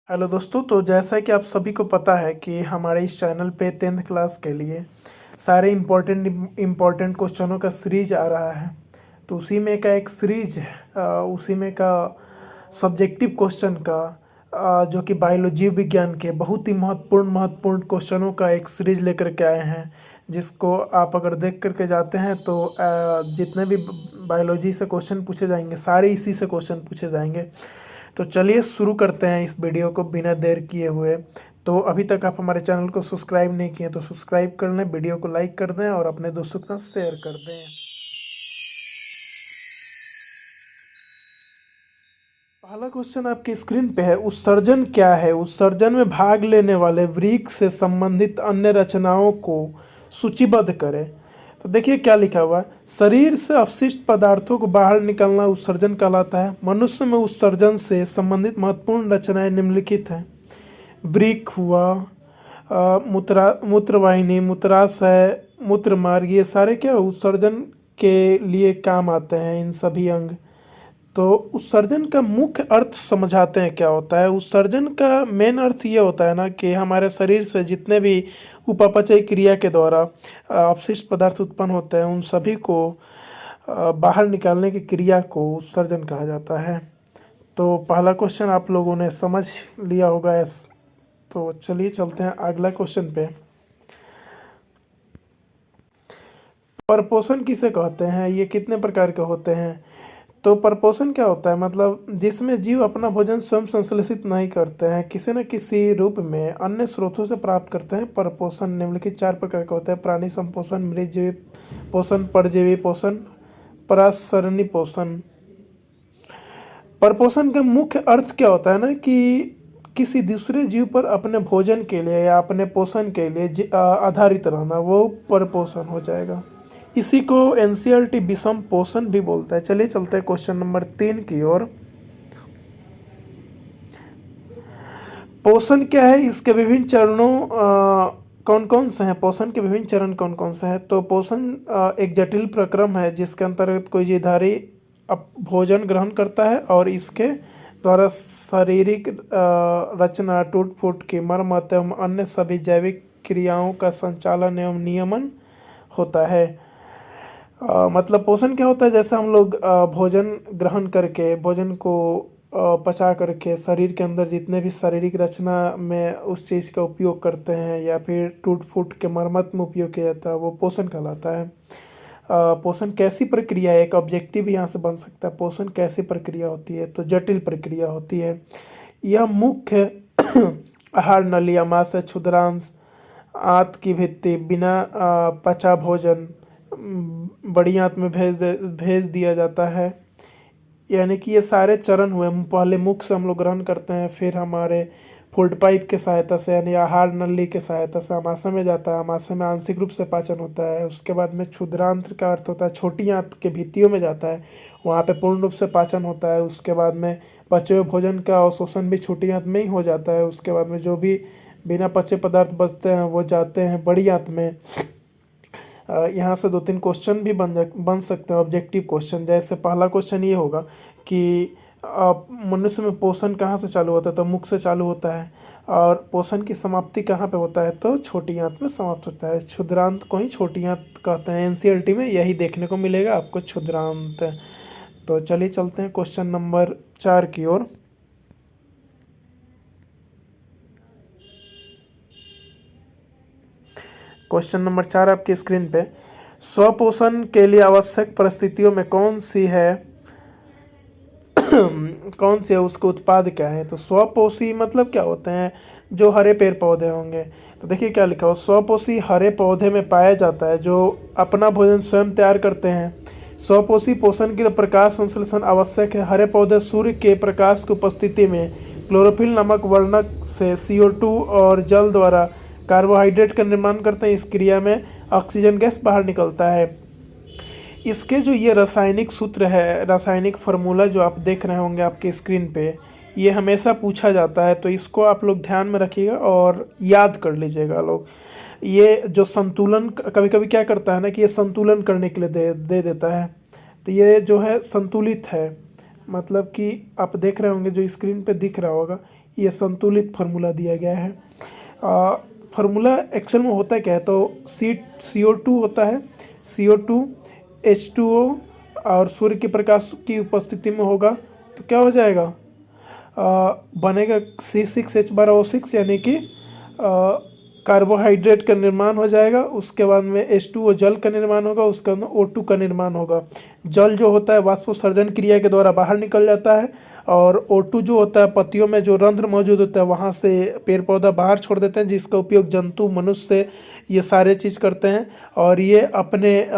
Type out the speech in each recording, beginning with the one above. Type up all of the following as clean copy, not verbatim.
Hello दोस्तों, तो जैसा कि आप सभी को पता है कि हमारे इस चैनल पे 10th क्लास के लिए सारे इम्पोर्टेंट क्वेश्चनों का सीरीज आ रहा है। तो उसी में का एक सीरीज उसी में का सब्जेक्टिव क्वेश्चन का जो कि बायोलॉजी विज्ञान के बहुत ही महत्वपूर्ण क्वेश्चनों का एक सीरीज लेकर के आए हैं, जिसको आप अगर देख करके जाते हैं तो जितने भी बायोलॉजी से क्वेश्चन पूछे जाएंगे सारे इसी से क्वेश्चन पूछे जाएंगे। तो चलिए शुरू करते हैं इस वीडियो को बिना देर किए हुए। तो अभी तक आप हमारे चैनल को सब्सक्राइब नहीं किए तो सब्सक्राइब कर लें, वीडियो को लाइक कर दें और अपने दोस्तों के साथ शेयर कर दें। पहला क्वेश्चन आपकी स्क्रीन पे है, उत्सर्जन क्या है? उत्सर्जन में भाग लेने वाले वृक्क से संबंधित अन्य रचनाओं को सूचीबद्ध करें। तो देखिए क्या लिखा हुआ है, शरीर से अपशिष्ट पदार्थों को बाहर निकालना उत्सर्जन कहलाता है। मनुष्य में उत्सर्जन से संबंधित महत्वपूर्ण रचनाएं निम्नलिखित हैं। वृक्क हुआ, मूत्रवाहिनी, मूत्राशय, मूत्रमार्ग, ये सारे क्या उत्सर्जन के लिए काम आते हैं, इन सभी अंग। तो उत्सर्जन का मुख्य अर्थ समझाते हैं क्या होता है। उत्सर्जन का मेन अर्थ ये होता है ना कि हमारे शरीर से जितने भी उपापचय क्रिया के द्वारा अपशिष्ट पदार्थ उत्पन्न होते हैं उन सभी को बाहर निकालने की क्रिया को उत्सर्जन कहा जाता है। तो पहला क्वेश्चन आप लोगों ने समझ लिया होगा। तो चलिए चलते हैं अगला क्वेश्चन पे। परपोषण किसे कहते हैं, ये कितने प्रकार के होते हैं? तो परपोषण क्या होता है, मतलब जिसमें जीव अपना भोजन स्वयं संश्लेषित नहीं करते हैं, किसी न किसी रूप में अन्य स्रोतों से प्राप्त करते हैं। परपोषण निम्नलिखित 4 प्रकार के होते हैं: प्राणी संपोषण, मृतजीवी पोषण, परजीवी पोषण, परासरणी पोषण। परपोषण का मुख्य अर्थ क्या होता है ना कि किसी दूसरे जीव पर अपने भोजन के लिए या अपने पोषण के लिए आधारित रहना, वो परपोषण हो जाएगा। इसी को एनसीईआरटी विषम पोषण भी बोलता है। चलिए चलते हैं क्वेश्चन नंबर 3 की ओर। पोषण क्या है, इसके विभिन्न चरणों कौन कौन से हैं? पोषण के विभिन्न चरण कौन कौन से हैं? तो पोषण एक जटिल प्रक्रम है जिसके अंतर्गत कोई जीवधारी भोजन ग्रहण करता है और इसके द्वारा शारीरिक रचना, टूट फूट की मरम्मत एवं अन्य सभी जैविक क्रियाओं का संचालन एवं नियमन होता है। मतलब पोषण क्या होता है, जैसे हम लोग भोजन ग्रहण करके भोजन को पचा करके शरीर के अंदर जितने भी शारीरिक रचना में उस चीज़ का उपयोग करते हैं या फिर टूट फूट के मरम्मत में उपयोग किया जाता है, वो पोषण कहलाता है। पोषण कैसी प्रक्रिया है, एक ऑब्जेक्टिव यहाँ से बन सकता है। पोषण कैसी प्रक्रिया होती है? तो जटिल प्रक्रिया होती है। यह मुख्य आहार नली, आमाशय, क्षुद्रांश, आंत की भित्ति, बिना पचा भोजन बड़ी आंत में भेज दिया जाता है। यानी कि ये सारे चरण हुए। पहले मुख से हम लोग ग्रहण करते हैं, फिर हमारे फूड पाइप के सहायता से यानी आहार नली के सहायता से आमाशय में जाता है। आमाशय में आंशिक रूप से पाचन होता है। उसके बाद में क्षुद्रांत्र का अर्थ होता है छोटी आंत के भित्तियों में जाता है, वहाँ पे पूर्ण रूप से पाचन होता है। उसके बाद में पचे हुए भोजन का अवशोषण भी छोटी आंत में ही हो जाता है। उसके बाद में जो भी बिना पचे पदार्थ बचते हैं वो जाते हैं बड़ी आंत में। यहाँ से 2-3 क्वेश्चन भी बन सकते हैं, ऑब्जेक्टिव क्वेश्चन। जैसे पहला क्वेश्चन ये होगा कि मनुष्य में पोषण कहाँ से चालू होता है? तो मुख से चालू होता है। और पोषण की समाप्ति कहाँ पे होता है? तो छोटी आंत में समाप्त होता है। क्षुद्रांत को ही छोटी आंत कहते हैं। एनसीईआरटी में यही देखने को मिलेगा आपको, क्षुद्रांत। तो चलिए चलते हैं क्वेश्चन नंबर 4 की ओर। क्वेश्चन नंबर 4 आपकी स्क्रीन पे, स्वपोषण के लिए आवश्यक परिस्थितियों में कौन सी है उसके उत्पाद क्या है? तो स्वपोषी मतलब क्या होते हैं? जो हरे पेड़ पौधे होंगे। तो देखिए क्या लिखा हुआ, स्वपोषी हरे पौधे में पाया जाता है जो अपना भोजन स्वयं तैयार करते हैं। स्वपोषी पोषण के लिए प्रकाश संश्लेषण आवश्यक है। हरे पौधे सूर्य के प्रकाश की उपस्थिति में क्लोरोफिल नामक वर्णक से CO2 और जल द्वारा कार्बोहाइड्रेट का निर्माण करते हैं। इस क्रिया में ऑक्सीजन गैस बाहर निकलता है। इसके जो ये रासायनिक सूत्र है, रासायनिक फार्मूला जो आप देख रहे होंगे आपके स्क्रीन पे, ये हमेशा पूछा जाता है, तो इसको आप लोग ध्यान में रखिएगा और याद कर लीजिएगा लोग। ये जो संतुलन कभी कभी क्या करता है ना कि ये संतुलन करने के लिए दे देता है। तो ये जो है संतुलित है, मतलब कि आप देख रहे होंगे जो स्क्रीन पे दिख रहा होगा, ये संतुलित फार्मूला दिया गया है। फार्मूला एक्चुअल में होता क्या है, तो CO2 होता है, CO2 H2O और सूर्य के प्रकाश की उपस्थिति में होगा तो क्या हो जाएगा, बनेगा C6H12O6 यानी कि कार्बोहाइड्रेट का निर्माण हो जाएगा। उसके बाद में H2O जल का निर्माण होगा, उसके बाद में O2 का निर्माण होगा। जल जो होता है वाष्पोत्सर्जन क्रिया के द्वारा बाहर निकल जाता है, और O2 जो होता है पत्तियों में जो रंध्र मौजूद होता है वहाँ से पेड़ पौधा बाहर छोड़ देते हैं, जिसका उपयोग जंतु मनुष्य ये सारे चीज़ करते हैं, और ये अपने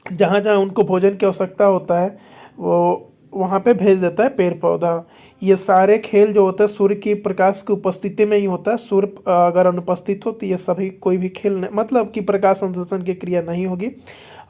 जहाँ जहाँ उनको भोजन की आवश्यकता होता है वो वहाँ पे भेज देता है पेड़ पौधा। ये सारे खेल जो होता है सूर्य की प्रकाश की उपस्थिति में ही होता है। सूर्य अगर अनुपस्थित हो तो ये सभी कोई भी खेल मतलब कि प्रकाश संश्लेषण की क्रिया नहीं होगी।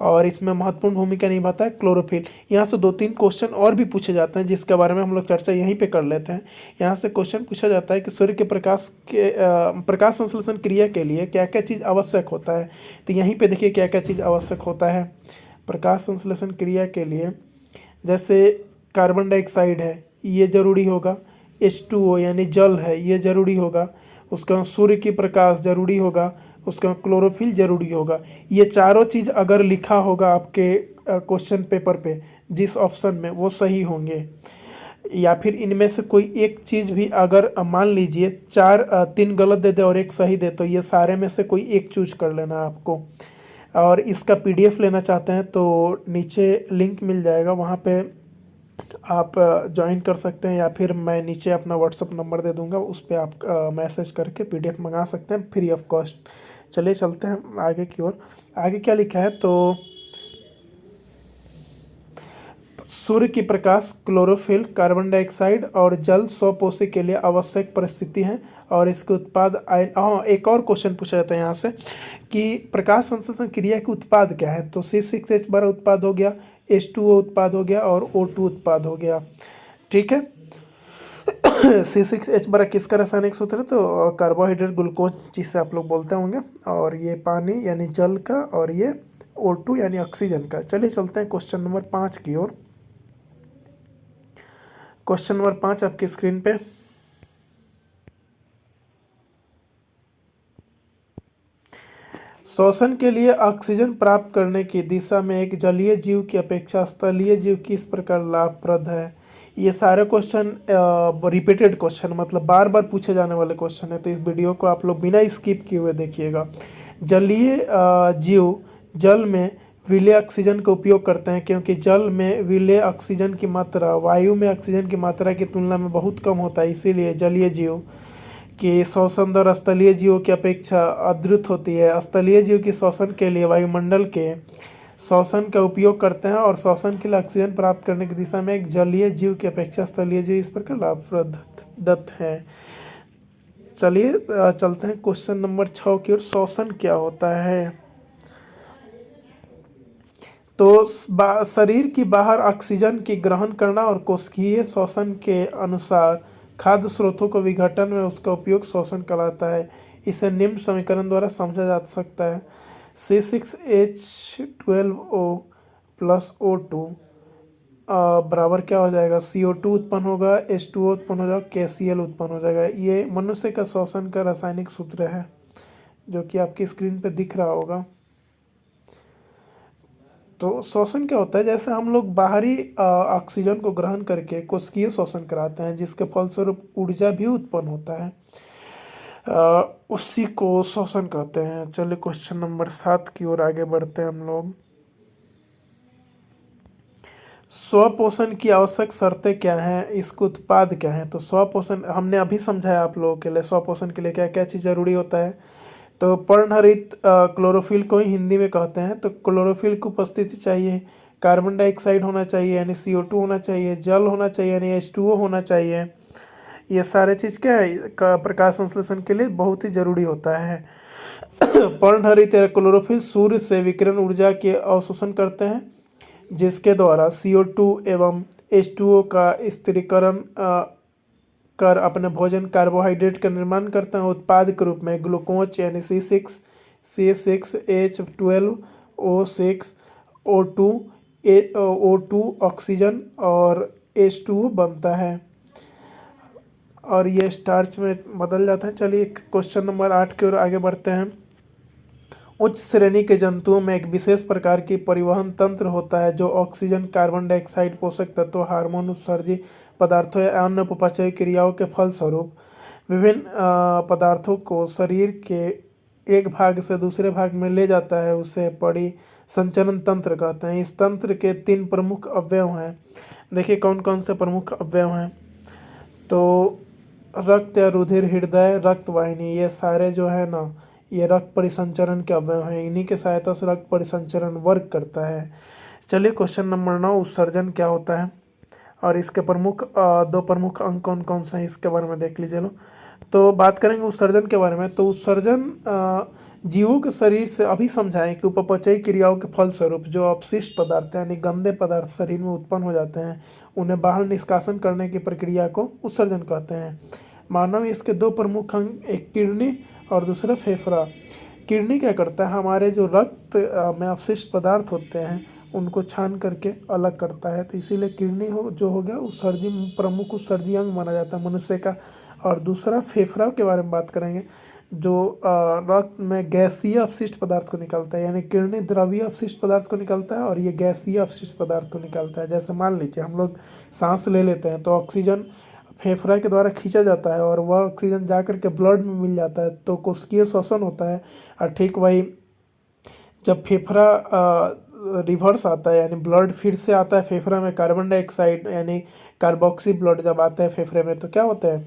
और इसमें महत्वपूर्ण भूमिका निभाता है क्लोरोफिल। यहाँ से 2-3 क्वेश्चन और भी पूछे जाते हैं जिसके बारे में हम लोग चर्चा यहीं पे कर लेते हैं। यहाँ से क्वेश्चन पूछा जाता है कि सूर्य के प्रकाश संश्लेषण क्रिया के लिए क्या क्या चीज़ आवश्यक होता है। तो यहीं पे देखिए क्या क्या चीज़ आवश्यक होता है प्रकाश संश्लेषण क्रिया के लिए। जैसे कार्बन डाइऑक्साइड है ये ज़रूरी होगा, H2O यानी जल है ये ज़रूरी होगा, उसके बाद सूर्य की प्रकाश ज़रूरी होगा, उसके बाद क्लोरोफिल ज़रूरी होगा। ये चारों चीज़ अगर लिखा होगा आपके क्वेश्चन पेपर पे जिस ऑप्शन में वो सही होंगे, या फिर इनमें से कोई एक चीज़ भी अगर मान लीजिए 3 गलत दे दे और एक सही दे तो ये सारे में से कोई एक चूज कर लेना आपको। और इसका PDF लेना चाहते हैं तो नीचे लिंक मिल जाएगा, वहाँ पे आप ज्वाइन कर सकते हैं, या फिर मैं नीचे अपना WhatsApp नंबर दे दूंगा, उस पर आप मैसेज करके PDF मंगा सकते हैं फ्री ऑफ कॉस्ट। चलिए चलते हैं आगे की ओर। आगे क्या लिखा है, तो सूर्य की प्रकाश, क्लोरोफिल, कार्बन डाइऑक्साइड और जल स्वपोषी के लिए आवश्यक परिस्थिति हैं और इसके उत्पाद एक और क्वेश्चन पूछा जाता है यहाँ से कि प्रकाश संश्लेषण क्रिया के उत्पाद क्या है। तो C6H12 उत्पाद हो गया, H2O उत्पाद हो गया और O2 उत्पाद हो गया। ठीक है। C6H12 किसका रासायनिक सूत्र है, तो कार्बोहाइड्रेट ग्लूकोज जिससे आप लोग बोलते होंगे, और ये पानी यानी जल का, और ये O2 यानी ऑक्सीजन का। चलिए चलते हैं क्वेश्चन नंबर 5 की ओर। क्वेश्चन नंबर 5 आपकी स्क्रीन पे। श्वसन के लिए ऑक्सीजन प्राप्त करने की दिशा में एक जलीय जीव की अपेक्षा स्थलीय जीव किस प्रकार लाभप्रद है। ये सारे क्वेश्चन रिपीटेड क्वेश्चन मतलब बार बार पूछे जाने वाले क्वेश्चन है, तो इस वीडियो को आप लोग बिना स्किप किए हुए देखिएगा। जलीय जीव जल में विलेय ऑक्सीजन का उपयोग करते हैं क्योंकि जल में विलेय ऑक्सीजन की मात्रा वायु में ऑक्सीजन की मात्रा की तुलना में बहुत कम होता है, इसीलिए जलीय जीव की श्वसन दर स्थलीय जीवों की अपेक्षा अद्भुत होती है। स्थलीय जीव की श्वसन के लिए वायुमंडल के श्वसन का उपयोग करते हैं और श्वसन के लिए ऑक्सीजन प्राप्त करने की दिशा में एक जलीय जीव की अपेक्षा स्थलीय जीव इस प्रकार लाभप्रद है। चलिए चलते हैं क्वेश्चन नंबर 6 की ओर। श्वसन क्या होता है, तो शरीर की बाहर ऑक्सीजन की ग्रहण करना और कोशिकीय श्वसन के अनुसार खाद्य स्रोतों को विघटन में उसका उपयोग श्वसन कहलाता है। इसे निम्न समीकरण द्वारा समझा जा सकता है। C6H12O + O2 बराबर क्या हो जाएगा, CO2 उत्पन्न होगा, H2O उत्पन्न हो जाएगा, KCl उत्पन्न हो जाएगा। ये मनुष्य का श्वसन का रासायनिक सूत्र है जो कि आपकी स्क्रीन पे दिख रहा होगा। तो श्वसन क्या होता है, जैसे हम लोग बाहरी ऑक्सीजन को ग्रहण करके कोशिकीय श्वसन कराते हैं जिसके फलस्वरूप ऊर्जा भी उत्पन्न होता है, उसी को श्वसन कहते हैं। चलिए क्वेश्चन नंबर 7 की ओर आगे बढ़ते हैं हम लोग। स्वपोषण की आवश्यक शर्तें क्या हैं, इसके उत्पाद क्या हैं। तो स्वपोषण हमने अभी समझाया आप लोगों के लिए, स्वपोषण के लिए क्या क्या चीज़ जरूरी होता है। तो पर्णहरित क्लोरोफिल को ही हिंदी में कहते हैं। तो क्लोरोफिल की उपस्थिति चाहिए, कार्बन डाइऑक्साइड होना चाहिए यानी CO2 होना चाहिए, जल होना चाहिए यानी H2O होना चाहिए। ये सारे चीज़ क्या है प्रकाश संश्लेषण के लिए बहुत ही जरूरी होता है। पर्णहरित क्लोरोफिल सूर्य से विकिरण ऊर्जा के अवशोषण करते हैं जिसके द्वारा CO2 एवं H2O का स्थिरीकरण कर अपने भोजन कार्बोहाइड्रेट का निर्माण करते हैं। उत्पाद के रूप में ग्लूकोज यानी C6H12O6 O2 ऑक्सीजन और H2O बनता है। और ये स्टार्च में बदल जाता है। चलिए क्वेश्चन नंबर 8 की ओर आगे बढ़ते हैं। उच्च श्रेणी के जंतुओं में एक विशेष प्रकार की परिवहन तंत्र होता है जो ऑक्सीजन, कार्बन डाइऑक्साइड, पोषक तत्वों, हार्मोन उत्सर्जी पदार्थों या अन्य उपचयी क्रियाओं के फलस्वरूप विभिन्न पदार्थों को शरीर के एक भाग से दूसरे भाग में ले जाता है। उसे परिसंचरण तंत्र कहते हैं। इस तंत्र के 3 प्रमुख अवयव हैं। देखिए कौन कौन से प्रमुख अवयव हैं। तो रक्त या रुधिर, हृदय, रक्त वाहिनी, ये सारे जो है ना, ये रक्त परिसंचरण के अवयव हैं। इन्हीं के सहायता से रक्त परिसंचरण वर्क करता है। चलिए क्वेश्चन नंबर 9, उत्सर्जन क्या होता है और इसके प्रमुख 2 प्रमुख अंग कौन कौन से हैं, इसके बारे में देख लीजिए। लो तो बात करेंगे उत्सर्जन के बारे में। तो उत्सर्जन जीवों के शरीर से, अभी समझाएं कि उपपचयी क्रियाओं के फलस्वरूप जो अपशिष्ट पदार्थ यानी गंदे पदार्थ शरीर में उत्पन्न हो जाते हैं, उन्हें बाहर निष्कासन करने की प्रक्रिया को उत्सर्जन कहते हैं। मानव इसके 2 प्रमुख अंग, एक किडनी और दूसरा फेफड़ा। किडनी क्या करता है, हमारे जो रक्त में अपशिष्ट पदार्थ होते हैं उनको छान करके अलग करता है। तो इसीलिए किडनी जो हो गया उत्सर्जी, प्रमुख उत्सर्जी अंग माना जाता है मनुष्य का। और दूसरा फेफड़ा के बारे में बात करेंगे, जो रक्त में गैसीय अपशिष्ट पदार्थ को निकालता है। यानी किडनी द्रवीय अपशिष्ट पदार्थ को निकालता है और ये गैसीय अपशिष्ट पदार्थ को निकालता है। जैसे मान लीजिए हम लोग सांस ले लेते हैं तो ऑक्सीजन फेफड़ा के द्वारा खींचा जाता है और वह ऑक्सीजन जा कर के ब्लड में मिल जाता है, तो कोशिकीय श्वसन होता है। और ठीक वही जब फेफड़ा रिवर्स आता है, यानी ब्लड फिर से आता है फेफड़ा में, कार्बन डाइऑक्साइड यानी कार्बोक्सी ब्लड जब आता है फेफड़े में, तो क्या होता है,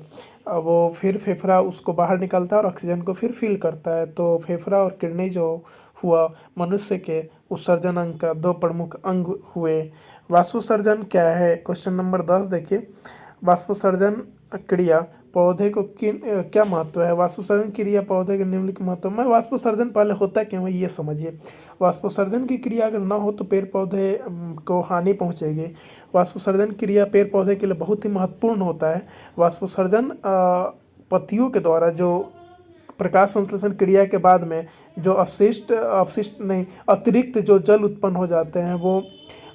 वो फिर फेफड़ा उसको बाहर निकालता है और ऑक्सीजन को फिर फिल करता है। तो फेफड़ा और किडनी जो हुआ मनुष्य के उत्सर्जन अंग का 2 प्रमुख अंग हुए। वाष्पोत्सर्जन क्या है, क्वेश्चन नंबर 10 देखिए। वाष्पोत्सर्जन क्रिया पौधे को क्या महत्व है। वाष्पोत्सर्जन क्रिया पौधे के निम्नलिखित महत्व में, वाष्पोत्सर्जन पहले होता क्यों है ये समझिए। वाष्पोत्सर्जन की क्रिया अगर ना हो तो पेड़ पौधे को हानि पहुंचेगी। वाष्पोत्सर्जन क्रिया पेड़ पौधे के लिए बहुत ही महत्वपूर्ण होता है। वाष्पोत्सर्जन पत्तियों के द्वारा जो प्रकाश संश्लेषण क्रिया के बाद में जो अतिरिक्त जो जल उत्पन्न हो जाते हैं, वो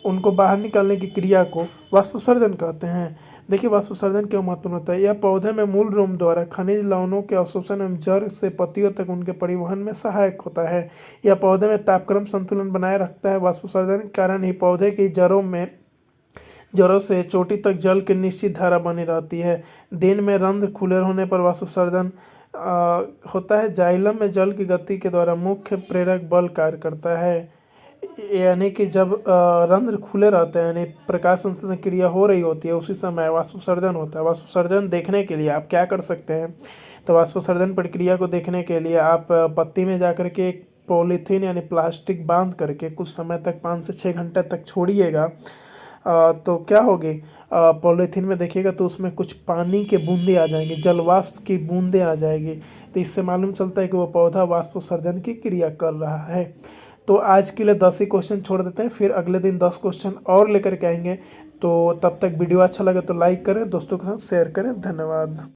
उनको बाहर निकालने की क्रिया को वाष्पोत्सर्जन कहते हैं। देखिए वाष्पोत्सर्जन क्यों महत्वपूर्ण होता है। यह पौधे में मूल रोम द्वारा खनिज लवणों के अवशोषण एवं जड़ से पत्तियों तक उनके परिवहन में सहायक होता है। यह पौधे में तापक्रम संतुलन बनाए रखता है। वाष्पोत्सर्जन के कारण ही पौधे की जड़ों से चोटी तक जल की निश्चित धारा बनी रहती है। दिन में रंध्र खुले होने पर वाष्पोत्सर्जन होता है। जाइलम में जल की गति के द्वारा मुख्य प्रेरक बल कार्य करता है। यानी कि जब रंध्र खुले रहते हैं, यानी प्रकाश संश्लेषण क्रिया हो रही होती है, उसी समय वाष्पोत्सर्जन होता है। वाष्पोत्सर्जन देखने के लिए आप क्या कर सकते हैं, तो वाष्पोत्सर्जन प्रक्रिया को देखने के लिए आप पत्ती में जाकर के एक पॉलीथीन यानी प्लास्टिक बांध करके कुछ समय तक 5 से 6 घंटे तक छोड़िएगा। तो क्या होगी, पॉलीथीन में देखिएगा तो उसमें कुछ पानी के बूंदे आ जाएंगे, जलवाष्प की बूंदें आ जाएगी। तो इससे मालूम चलता है कि वह पौधा वाष्पोत्सर्जन की क्रिया कर रहा है। तो आज के लिए 10 ही क्वेश्चन छोड़ देते हैं, फिर अगले दिन 10 क्वेश्चन और लेकर के आएंगे। तो तब तक वीडियो अच्छा लगे तो लाइक करें, दोस्तों के साथ शेयर करें। धन्यवाद।